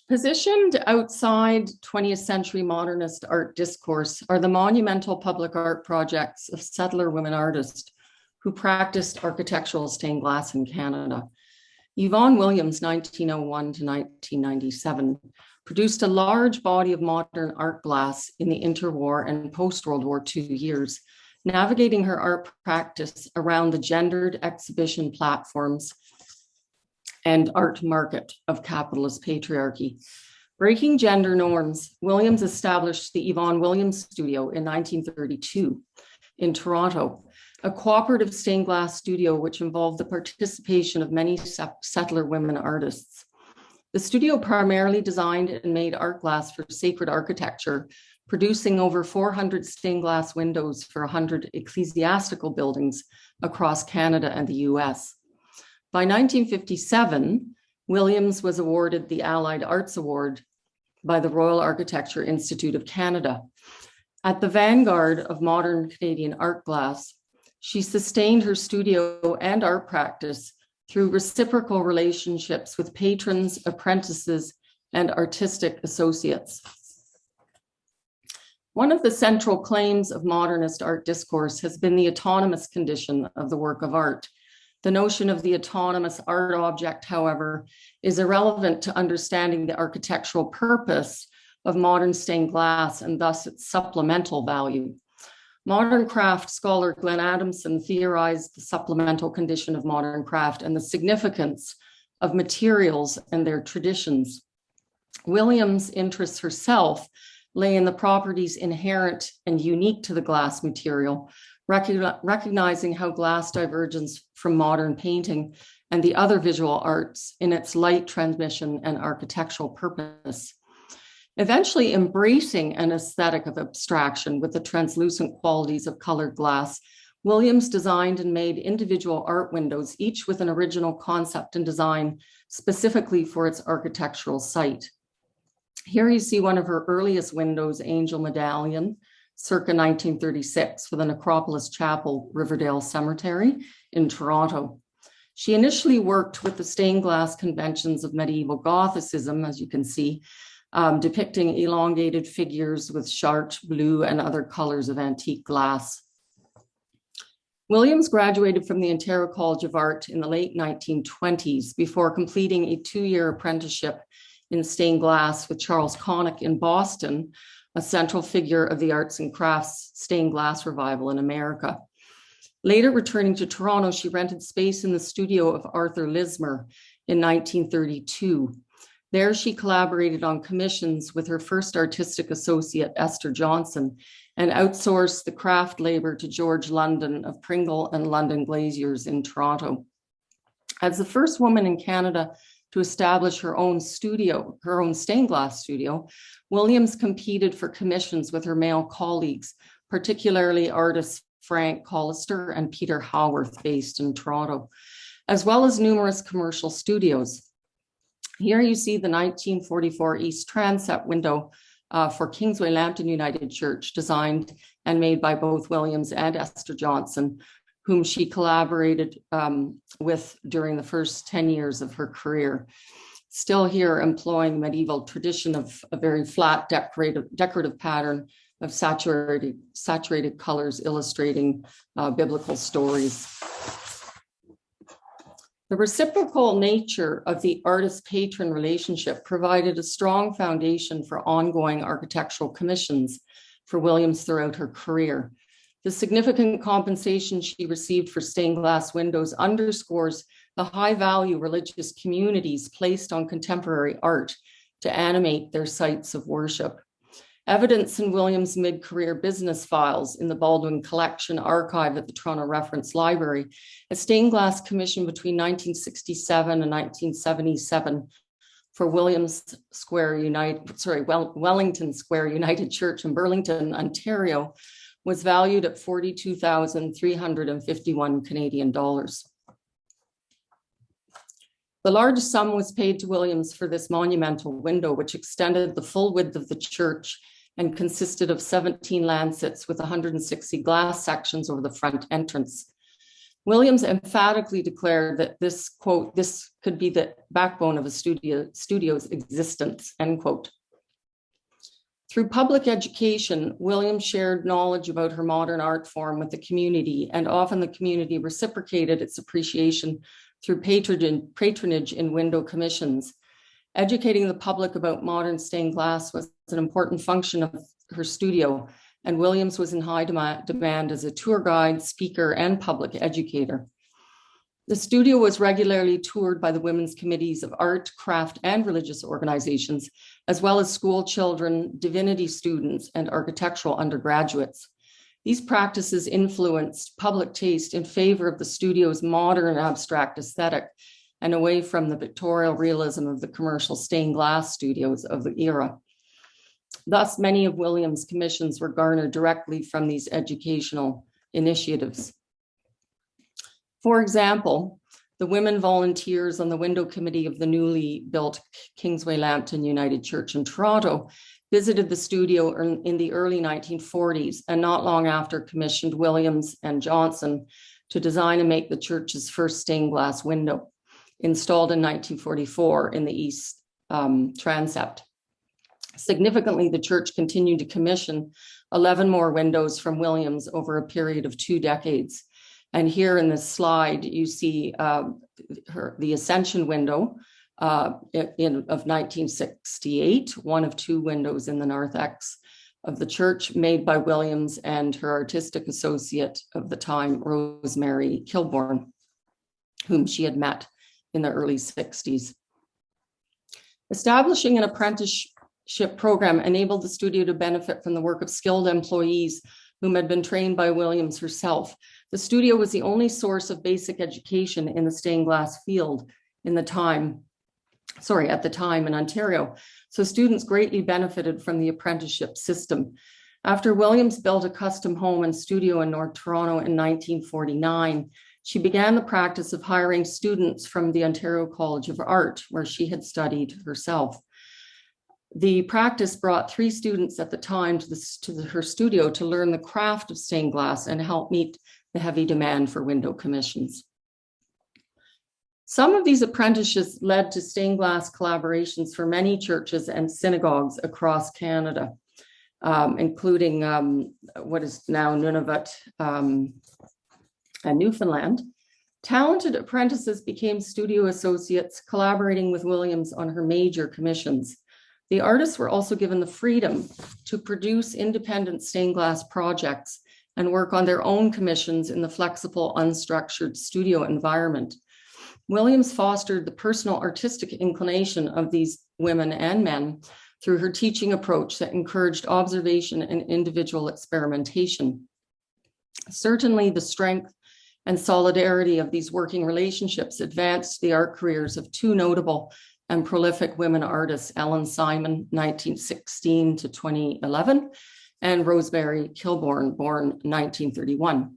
Positioned outside 20th century modernist art discourse are the monumental public art projects of settler women artists who practiced architectural stained glass in Canada. Yvonne Williams, 1901 to 1997, produced a large body of modern art glass in the interwar and post-World War II years, navigating her art practice around the gendered exhibition platforms and art market of capitalist patriarchy. Breaking gender norms, Williams established the Yvonne Williams Studio in 1932 in Toronto, a cooperative stained glass studio which involved the participation of many settler women artists. The studio primarily designed and made art glass for sacred architecture, producing over 400 stained glass windows for 100 ecclesiastical buildings across Canada and the US. By 1957, Williams was awarded the Allied Arts Award by the Royal Architecture Institute of Canada. At the vanguard of modern Canadian art glass, she sustained her studio and art practice through reciprocal relationships with patrons, apprentices, and artistic associates. One of the central claims of modernist art discourse has been the autonomous condition of the work of art. The notion of the autonomous art object, however, is irrelevant to understanding the architectural purpose of modern stained glass and thus its supplemental value. Modern craft scholar Glenn Adamson theorized the supplemental condition of modern craft and the significance of materials and their traditions. Williams' interests herself lay in the properties inherent and unique to the glass material, recognizing how glass diverges from modern painting and the other visual arts in its light transmission and architectural purpose. Eventually embracing an aesthetic of abstraction with the translucent qualities of colored glass, Williams designed and made individual art windows, each with an original concept and design specifically for its architectural site. Here you see one of her earliest windows, Angel Medallion, circa 1936, for the Necropolis Chapel, Riverdale Cemetery in Toronto. She initially worked with the stained glass conventions of medieval Gothicism, as you can see, depicting elongated figures with chartreuse blue and other colors of antique glass. Williams graduated from the Ontario College of Art in the late 1920s before completing a 2-year apprenticeship in stained glass with Charles Connick in Boston, a central figure of the arts and crafts stained glass revival in America. Later returning to Toronto, she rented space in the studio of Arthur Lismer in 1932. There she collaborated on commissions with her first artistic associate, Esther Johnson, and outsourced the craft labor to George London of Pringle and London Glaziers in Toronto. As the first woman in Canada to establish her own studio, her own stained glass studio, Williams competed for commissions with her male colleagues, particularly artists Frank Collister and Peter Haworth, based in Toronto, as well as numerous commercial studios. Here you see the 1944 East Transat window for Kingsway Lampton United Church, designed and made by both Williams and Esther Johnson, whom she collaborated with during the first 10 years of her career. Still here employing medieval tradition of a very flat decorative pattern of saturated colors illustrating biblical stories. The reciprocal nature of the artist-patron relationship provided a strong foundation for ongoing architectural commissions for Williams throughout her career. The significant compensation she received for stained glass windows underscores the high value religious communities placed on contemporary art to animate their sites of worship. Evidence in Williams' mid-career business files in the Baldwin Collection archive at the Toronto Reference Library, a stained glass commission between 1967 and 1977 for Wellington Square United Church in Burlington, Ontario, was valued at 42,351 Canadian dollars. The large sum was paid to Williams for this monumental window, which extended the full width of the church and consisted of 17 lancets with 160 glass sections over the front entrance. Williams emphatically declared that this, quote, this could be the backbone of a studio's existence, end quote. Through public education, Williams shared knowledge about her modern art form with the community, and often the community reciprocated its appreciation through patronage in window commissions. Educating the public about modern stained glass was an important function of her studio, and Williams was in high demand as a tour guide, speaker, and public educator. The studio was regularly toured by the women's committees of art, craft, and religious organizations, as well as school children, divinity students, and architectural undergraduates. These practices influenced public taste in favor of the studio's modern abstract aesthetic and away from the pictorial realism of the commercial stained glass studios of the era. Thus, many of Williams' commissions were garnered directly from these educational initiatives. For example, the women volunteers on the window committee of the newly built Kingsway Lampton United Church in Toronto visited the studio in the early 1940s, and not long after commissioned Williams and Johnson to design and make the church's first stained glass window, installed in 1944 in the east transept. Significantly, the church continued to commission 11 more windows from Williams over a period of 2 decades. And here in this slide, you see the Ascension Window of 1968, one of 2 windows in the narthex of the church, made by Williams and her artistic associate of the time, Rosemary Kilbourne, whom she had met in the early 60s. Establishing an apprenticeship program enabled the studio to benefit from the work of skilled employees whom had been trained by Williams herself. The studio was the only source of basic education in the stained glass field at the time in Ontario. So students greatly benefited from the apprenticeship system. After Williams built a custom home and studio in North Toronto in 1949, she began the practice of hiring students from the Ontario College of Art, where she had studied herself. The practice brought 3 students at the time to her studio to learn the craft of stained glass and help meet the heavy demand for window commissions. Some of these apprentices led to stained glass collaborations for many churches and synagogues across Canada, including what is now Nunavut and Newfoundland. Talented apprentices became studio associates, collaborating with Williams on her major commissions. The artists were also given the freedom to produce independent stained glass projects and work on their own commissions in the flexible, unstructured studio environment. Williams fostered the personal artistic inclination of these women and men through her teaching approach that encouraged observation and individual experimentation. Certainly, the strength and solidarity of these working relationships advanced the art careers of 2 notable and prolific women artists, Ellen Simon, 1916 to 2011, and Rosemary Kilbourne, born 1931.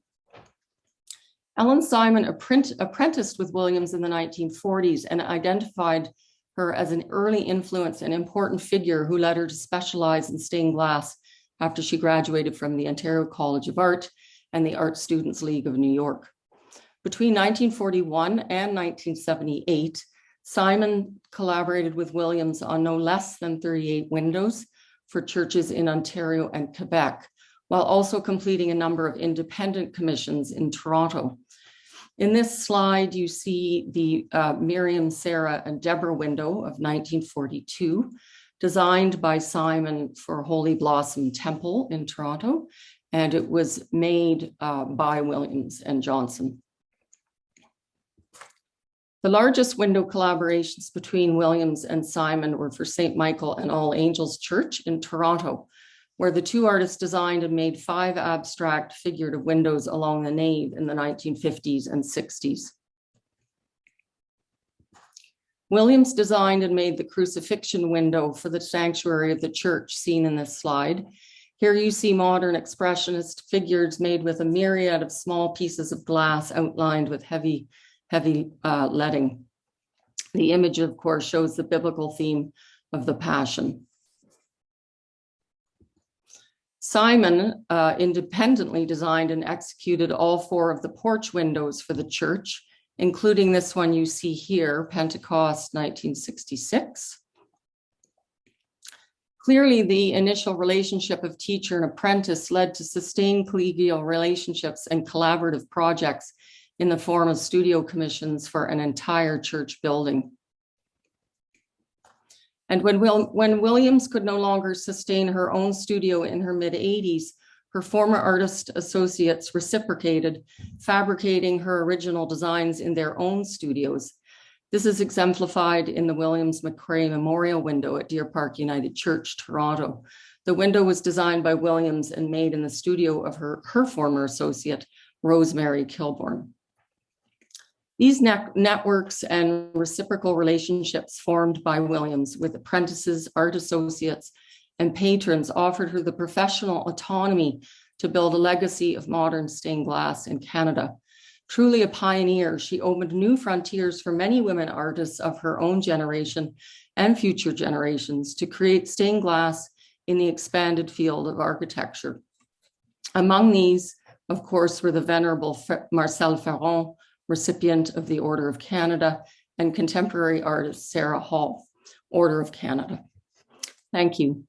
Ellen Simon apprenticed with Williams in the 1940s and identified her as an early influence and important figure who led her to specialize in stained glass after she graduated from the Ontario College of Art and the Art Students League of New York. Between 1941 and 1978, Simon collaborated with Williams on no less than 38 windows for churches in Ontario and Quebec, while also completing a number of independent commissions in Toronto. In this slide, you see the Miriam, Sarah, and Deborah window of 1942, designed by Simon for Holy Blossom Temple in Toronto, and it was made by Williams and Johnson. The largest window collaborations between Williams and Simon were for St. Michael and All Angels Church in Toronto, where the 2 artists designed and made 5 abstract figurative windows along the nave in the 1950s and 60s. Williams designed and made the crucifixion window for the sanctuary of the church seen in this slide. Here you see modern expressionist figures made with a myriad of small pieces of glass outlined with heavy leading. The image, of course, shows the biblical theme of the Passion. Simon independently designed and executed all 4 of the porch windows for the church, including this one you see here, Pentecost 1966. Clearly, the initial relationship of teacher and apprentice led to sustained collegial relationships and collaborative projects in the form of studio commissions for an entire church building. And when Williams could no longer sustain her own studio in her mid-80s, her former artist associates reciprocated, fabricating her original designs in their own studios. This is exemplified in the Williams McCrae Memorial Window at Deer Park United Church, Toronto. The window was designed by Williams and made in the studio of her former associate, Rosemary Kilbourne. These networks and reciprocal relationships formed by Williams with apprentices, art associates, and patrons offered her the professional autonomy to build a legacy of modern stained glass in Canada. Truly a pioneer, she opened new frontiers for many women artists of her own generation and future generations to create stained glass in the expanded field of architecture. Among these, of course, were the venerable Marcel Ferron, recipient of the Order of Canada, and contemporary artist Sarah Hall, Order of Canada. Thank you.